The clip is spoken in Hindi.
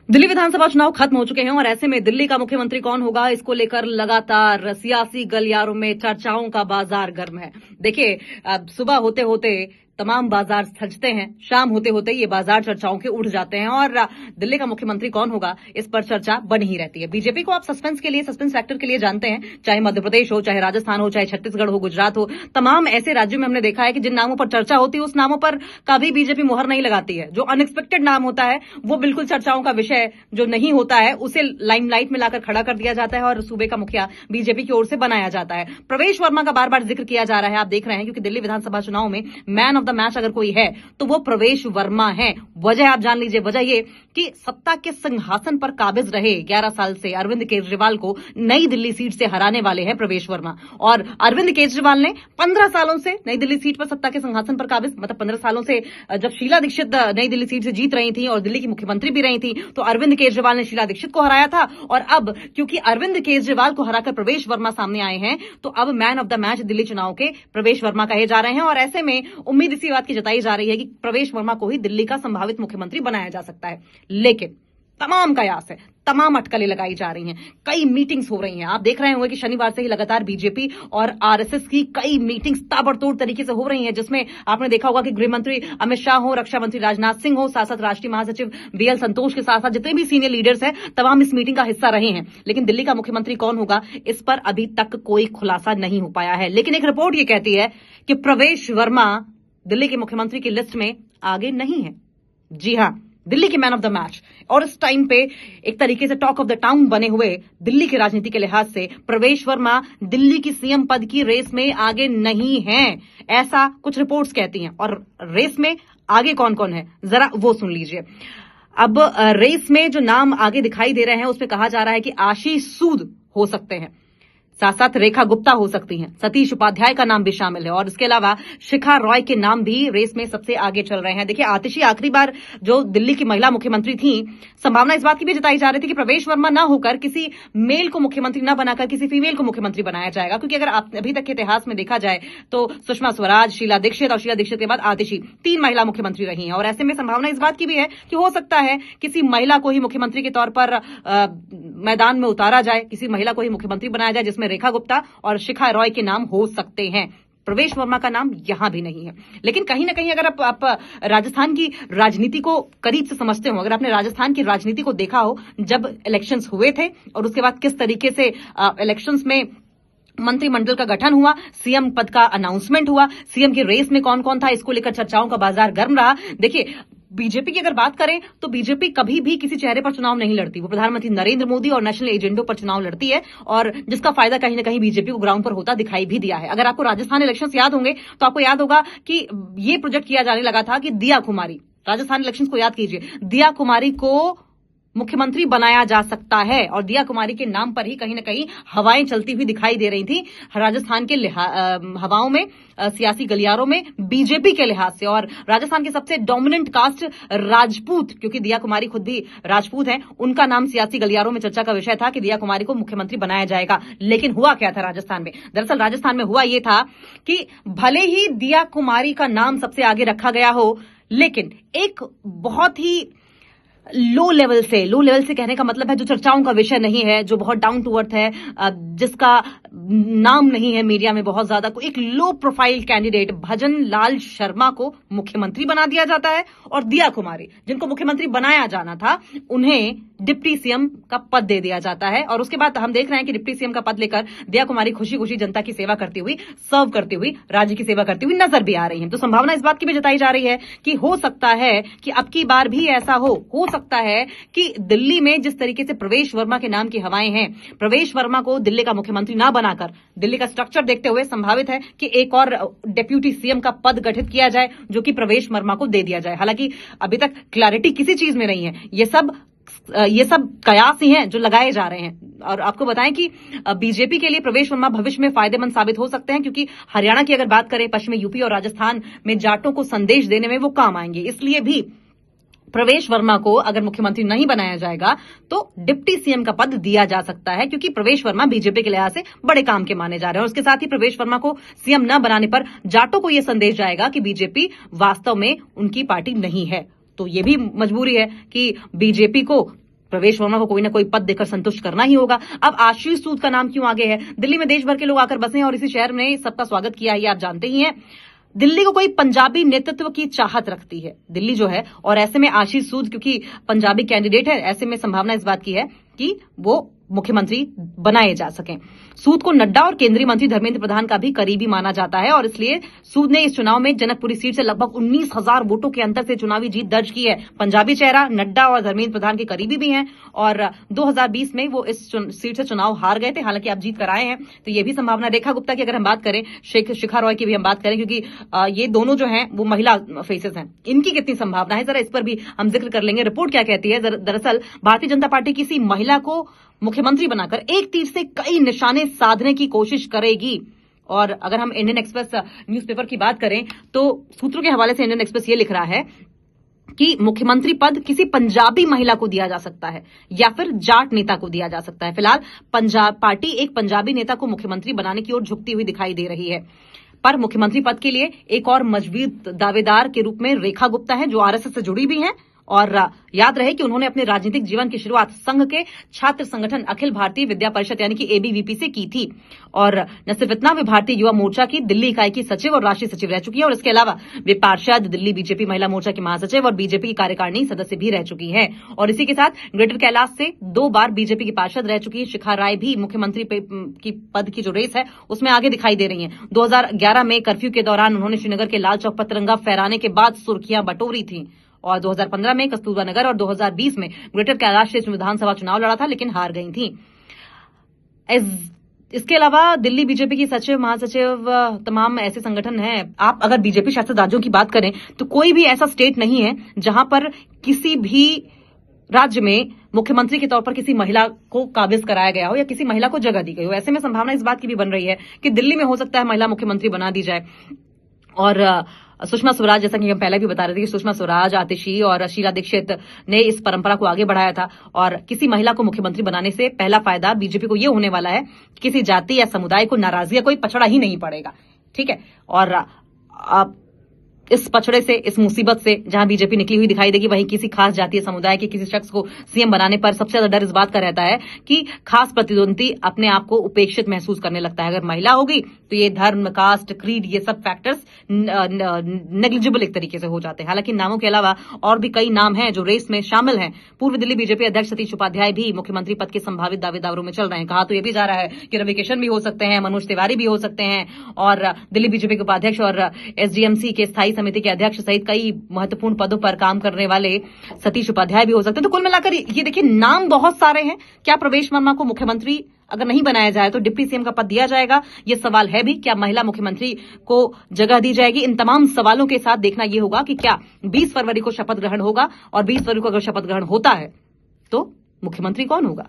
दिल्ली विधानसभा चुनाव खत्म हो चुके हैं और ऐसे में दिल्ली का मुख्यमंत्री कौन होगा, इसको लेकर लगातार सियासी गलियारों में चर्चाओं का बाजार गर्म है। देखिए, सुबह होते होते तमाम बाजार सजते हैं, शाम होते होते ये बाजार चर्चाओं के उठ जाते हैं और दिल्ली का मुख्यमंत्री कौन होगा, इस पर चर्चा बनी ही रहती है। बीजेपी को आप सस्पेंस फैक्टर के लिए जानते हैं, चाहे मध्य प्रदेश हो, चाहे राजस्थान हो, चाहे छत्तीसगढ़ हो, गुजरात हो, तमाम ऐसे राज्यों में हमने देखा है कि जिन नामों पर चर्चा होती है उस नामों पर कभी बीजेपी मुहर नहीं लगाती है। जो अनएक्सपेक्टेड नाम होता है वो बिल्कुल चर्चाओं का विषय जो नहीं होता है उसे लाइमलाइट में लाकर खड़ा कर दिया जाता है और सूबे का मुखिया बीजेपी की ओर से बनाया जाता है। प्रवेश वर्मा का बार बार जिक्र किया जा रहा है, आप देख रहे हैं, क्योंकि दिल्ली विधानसभा चुनाव में मैन ऑफ द मैच अगर कोई है तो वो प्रवेश वर्मा है। वजह आप जान लीजिए, वजह ये कि सत्ता के सिंहासन पर काबिज रहे 11 साल से अरविंद केजरीवाल को नई दिल्ली सीट से हराने वाले हैं प्रवेश वर्मा। और अरविंद केजरीवाल ने 15 सालों से नई दिल्ली सीट पर सत्ता के सिंहासन पर काबिज, मतलब 15 सालों से जब शीला दीक्षित नई दिल्ली सीट से जीत रही थी और दिल्ली की मुख्यमंत्री भी रही थी, तो अरविंद केजरीवाल ने शीला दीक्षित को हराया था। और अब क्योंकि अरविंद केजरीवाल को हराकर प्रवेश वर्मा सामने आए हैं, तो अब man of the match Delhi चुनाव के प्रवेश वर्मा कहे जा रहे हैं। और ऐसे में उम्मीद इसी बात की जताई जा रही है कि प्रवेश वर्मा को ही दिल्ली का संभावित मुख्यमंत्री बनाया जा सकता है। लेकिन तमाम कयास है, तमाम अटकलें लगाई जा रही हैं, कई मीटिंग्स हो रही हैं। आप देख रहे होंगे कि शनिवार से ही लगातार बीजेपी और आरएसएस की कई मीटिंग्स ताबड़तोड़ तरीके से हो रही हैं, जिसमें आपने देखा होगा कि गृह मंत्री अमित शाह हो, रक्षा मंत्री राजनाथ सिंह हो, साथ साथ राष्ट्रीय महासचिव बीएल संतोष के साथ साथ जितने भी सीनियर लीडर्स हैं, तमाम इस मीटिंग का हिस्सा रहे हैं। लेकिन दिल्ली का मुख्यमंत्री कौन होगा, इस पर अभी तक कोई खुलासा नहीं हो पाया है। लेकिन एक रिपोर्ट यह कहती है कि प्रवेश वर्मा दिल्ली के मुख्यमंत्री की लिस्ट में आगे नहीं है। जी हां, दिल्ली के मैन ऑफ द मैच और इस टाइम पे एक तरीके से टॉक ऑफ द टाउन बने हुए दिल्ली की राजनीति के लिहाज से प्रवेश वर्मा दिल्ली की सीएम पद की रेस में आगे नहीं हैं, ऐसा कुछ रिपोर्ट्स कहती हैं। और रेस में आगे कौन कौन है, जरा वो सुन लीजिए। अब रेस में जो नाम आगे दिखाई दे रहे हैं उसमें कहा जा रहा है कि आशीष सूद हो सकते हैं, साथ साथ रेखा गुप्ता हो सकती हैं, सतीश उपाध्याय का नाम भी शामिल है और इसके अलावा शिखा रॉय के नाम भी रेस में सबसे आगे चल रहे हैं। देखिए, आतिशी आखिरी बार जो दिल्ली की महिला मुख्यमंत्री थी, संभावना इस बात की भी जताई जा रही थी कि प्रवेश वर्मा ना होकर किसी मेल को मुख्यमंत्री न बनाकर किसी फीमेल को मुख्यमंत्री बनाया जाएगा। क्योंकि अगर आप अभी तक के इतिहास में देखा जाए तो सुषमा स्वराज, शीला दीक्षित और शीला दीक्षित के बाद आतिशी 3 महिला मुख्यमंत्री रही हैं। और ऐसे में संभावना इस बात की भी है कि हो सकता है किसी महिला को ही मुख्यमंत्री के तौर पर मैदान में उतारा जाए, किसी महिला को ही मुख्यमंत्री बनाया जाए, जिसमें रेखा गुप्ता और शिखा रॉय के नाम हो सकते हैं। प्रवेश वर्मा का नाम यहां भी नहीं है। लेकिन कहीं ना कहीं अगर आप राजस्थान की राजनीति को करीब से समझते हो, अगर आपने राजस्थान की राजनीति को देखा हो, जब इलेक्शंस हुए थे और उसके बाद किस तरीके से इलेक्शंस में मंत्रिमंडल का गठन हुआ, सीएम पद का अनाउंसमेंट हुआ, सीएम की रेस में कौन कौन था, इसको लेकर चर्चाओं का बाजार गर्म रहा। देखिए, बीजेपी की अगर बात करें तो बीजेपी कभी भी किसी चेहरे पर चुनाव नहीं लड़ती, वो प्रधानमंत्री नरेंद्र मोदी और नेशनल एजेंडों पर चुनाव लड़ती है और जिसका फायदा कहीं ना कहीं बीजेपी को ग्राउंड पर होता दिखाई भी दिया है। अगर आपको राजस्थान इलेक्शंस याद होंगे तो आपको याद होगा कि ये प्रोजेक्ट किया जाने लगा था कि दिया कुमारी, राजस्थान इलेक्शंस को याद कीजिए, दिया कुमारी को मुख्यमंत्री बनाया जा सकता है और दिया कुमारी के नाम पर ही कहीं ना कहीं हवाएं चलती हुई दिखाई दे रही थी राजस्थान के हवाओं में, सियासी गलियारों में बीजेपी के लिहाज से। और राजस्थान के सबसे डोमिनेंट कास्ट राजपूत, क्योंकि दिया कुमारी खुद भी राजपूत हैं, उनका नाम सियासी गलियारों में चर्चा का विषय था कि दिया कुमारी को मुख्यमंत्री बनाया जाएगा। लेकिन हुआ क्या था राजस्थान में? दरअसल राजस्थान में हुआ यह था कि भले ही दिया कुमारी का नाम सबसे आगे रखा गया हो, लेकिन एक बहुत ही लो लेवल से कहने का मतलब है जो चर्चाओं का विषय नहीं है, जो बहुत डाउन टू अर्थ है, जिसका नाम नहीं है मीडिया में बहुत ज्यादा, को एक लो प्रोफाइल कैंडिडेट भजन लाल शर्मा को मुख्यमंत्री बना दिया जाता है और दिया कुमारी, जिनको मुख्यमंत्री बनाया जाना था, उन्हें डिप्टी सीएम का पद दे दिया जाता है। और उसके बाद हम देख रहे हैं कि डिप्टी सीएम का पद लेकर दिया कुमारी खुशी खुशी जनता की सेवा करती हुई, सर्व करती हुई, राज्य की सेवा करती हुई नजर भी आ रही है। तो संभावना इस बात की भी जताई जा रही है कि हो सकता है कि अब की बार भी ऐसा हो सकता है कि दिल्ली में जिस तरीके से प्रवेश वर्मा के नाम की हवाएं हैं, प्रवेश वर्मा को दिल्ली का मुख्यमंत्री ना बनाकर दिल्ली का स्ट्रक्चर देखते हुए संभावित है कि एक और डेप्यूटी सीएम का पद गठित किया जाए जो कि प्रवेश वर्मा को दे दिया जाए। हालांकि अभी तक क्लैरिटी किसी चीज में नहीं है, ये सब कयास ही हैं जो लगाए जा रहे हैं। और आपको बताएं कि बीजेपी के लिए प्रवेश वर्मा भविष्य में फायदेमंद साबित हो सकते हैं, क्योंकि हरियाणा की अगर बात करें, पश्चिमी यूपी और राजस्थान में जाटों को संदेश देने में वो काम आएंगे। इसलिए भी प्रवेश वर्मा को अगर मुख्यमंत्री नहीं बनाया जाएगा तो डिप्टी सीएम का पद दिया जा सकता है, क्योंकि प्रवेश वर्मा बीजेपी के लिहाज से बड़े काम के माने जा रहे हैं। और उसके साथ ही प्रवेश वर्मा को सीएम न बनाने पर जाटों को यह संदेश जाएगा कि बीजेपी वास्तव में उनकी पार्टी नहीं है। तो यह भी मजबूरी है कि बीजेपी को प्रवेश वर्मा को कोई ना कोई पद देकर संतुष्ट करना ही होगा। अब आशीष सूद का नाम क्यों आगे है? दिल्ली में देश भर के लोग आकर बसे हैं और इसी शहर में सबका स्वागत किया है, ये आप जानते ही हैं। दिल्ली को कोई पंजाबी नेतृत्व की चाहत रखती है दिल्ली जो है, और ऐसे में आशीष सूद क्योंकि पंजाबी कैंडिडेट है, ऐसे में संभावना इस बात की है कि वो मुख्यमंत्री बनाए जा सकें। सूद को नड्डा और केंद्रीय मंत्री धर्मेंद्र प्रधान का भी करीबी माना जाता है और इसलिए सूद ने इस चुनाव में जनकपुरी सीट से लगभग 19,000 वोटों के अंतर से चुनावी जीत दर्ज की है। पंजाबी चेहरा, नड्डा और धर्मेंद्र प्रधान के करीबी भी हैं और 2020 में वो इस सीट से चुनाव हार गए थे, हालांकि अब जीत कर आए हैं। तो ये भी संभावना। रेखा गुप्ता की अगर हम बात करें, शिखा रॉय की भी हम बात करें, क्योंकि ये दोनों जो हैं वो महिला फेसेस हैं, इनकी कितनी संभावना है जरा इस पर भी हम जिक्र कर लेंगे। रिपोर्ट क्या कहती है? दरअसल भारतीय जनता पार्टी किसी महिला को मुख्यमंत्री बनाकर एक तीर से कई निशाने साधने की कोशिश करेगी। और अगर हम इंडियन एक्सप्रेस न्यूज़पेपर की बात करें तो सूत्रों के हवाले से इंडियन एक्सप्रेस ये लिख रहा है कि मुख्यमंत्री पद किसी पंजाबी महिला को दिया जा सकता है या फिर जाट नेता को दिया जा सकता है। फिलहाल पंजाब पार्टी एक पंजाबी नेता को मुख्यमंत्री बनाने की ओर झुकती हुई दिखाई दे रही है, पर मुख्यमंत्री पद के लिए एक और मजबूत दावेदार के रूप में रेखा गुप्ता है, जो आरएसएस से जुड़ी भी हैं। और याद रहे कि उन्होंने अपने राजनीतिक जीवन की शुरुआत संघ के छात्र संगठन अखिल भारतीय विद्या परिषद यानी कि एबीवीपी से की थी। और न सिर्फ इतना, वे भारतीय युवा मोर्चा की दिल्ली इकाई की सचिव और राष्ट्रीय सचिव रह चुकी है और इसके अलावा वे पार्षद, दिल्ली बीजेपी महिला मोर्चा की महासचिव और बीजेपी की कार्यकारिणी सदस्य भी रह चुकी हैं। और इसी के साथ ग्रेटर कैलाश से 2 बार बीजेपी की पार्षद रह चुकी है शिखा राय भी मुख्यमंत्री की पद की जो रेस है उसमें आगे दिखाई दे रही है। 2011 में कर्फ्यू के दौरान उन्होंने श्रीनगर के लाल चौक पर तिरंगा फहराने के बाद सुर्खियां बटोरी थी और 2015 में कस्तूरबा नगर और 2020 में ग्रेटर कैलाश से विधानसभा चुनाव लड़ा था, लेकिन हार गई थी। इसके अलावा दिल्ली बीजेपी की सचिव, महासचिव, तमाम ऐसे संगठन हैं। आप अगर बीजेपी शासित राज्यों की बात करें तो कोई भी ऐसा स्टेट नहीं है जहां पर किसी भी राज्य में मुख्यमंत्री के तौर पर किसी महिला को काबिज कराया गया हो या किसी महिला को जगह दी गई हो। ऐसे में संभावना इस बात की भी बन रही है कि दिल्ली में हो सकता है महिला मुख्यमंत्री बना दी जाए। और सुषमा स्वराज, जैसा कि हम पहले भी बता रहे थे कि सुषमा स्वराज, आतिशी और शीला दीक्षित ने इस परंपरा को आगे बढ़ाया था और किसी महिला को मुख्यमंत्री बनाने से पहला फायदा बीजेपी को यह होने वाला है कि किसी जाति या समुदाय को नाराजगी या कोई पछड़ा ही नहीं पड़ेगा। ठीक है, और इस पछड़े से, इस मुसीबत से जहां बीजेपी निकली हुई दिखाई देगी, वहीं किसी खास जातीय समुदाय के किसी शख्स को सीएम बनाने पर सबसे ज्यादा डर इस बात का रहता है कि खास प्रतिद्वंदी अपने आप को उपेक्षित महसूस करने लगता है। अगर महिला होगी तो ये धर्म, कास्ट, क्रीड, ये सब फैक्टर्स नेग्लिजिबल एक तरीके से हो जाते हैं। हालांकि नामों के अलावा और भी कई नाम हैं जो रेस में शामिल हैं। पूर्व दिल्ली बीजेपी अध्यक्ष सतीश उपाध्याय भी मुख्यमंत्री पद के संभावित दावेदारों में चल रहे हैं। कहा तो यह भी जा रहा है कि रवि किशन भी हो सकते हैं, मनोज तिवारी भी हो सकते हैं और दिल्ली बीजेपी के उपाध्यक्ष और एसडीएमसी के स्थायी समिति के अध्यक्ष सहित कई महत्वपूर्ण पदों पर काम करने वाले सतीश उपाध्याय भी हो सकते हैं। तो कुल मिलाकर ये देखिए, नाम बहुत सारे हैं। क्या प्रवेश वर्मा को मुख्यमंत्री अगर नहीं बनाया जाए तो डिप्टी सीएम का पद दिया जाएगा? ये सवाल है भी। क्या महिला मुख्यमंत्री को जगह दी जाएगी? इन तमाम सवालों के साथ देखना यह होगा कि क्या 20 फरवरी को शपथ ग्रहण होगा और 20 फरवरी को अगर शपथ ग्रहण होता है तो मुख्यमंत्री कौन होगा।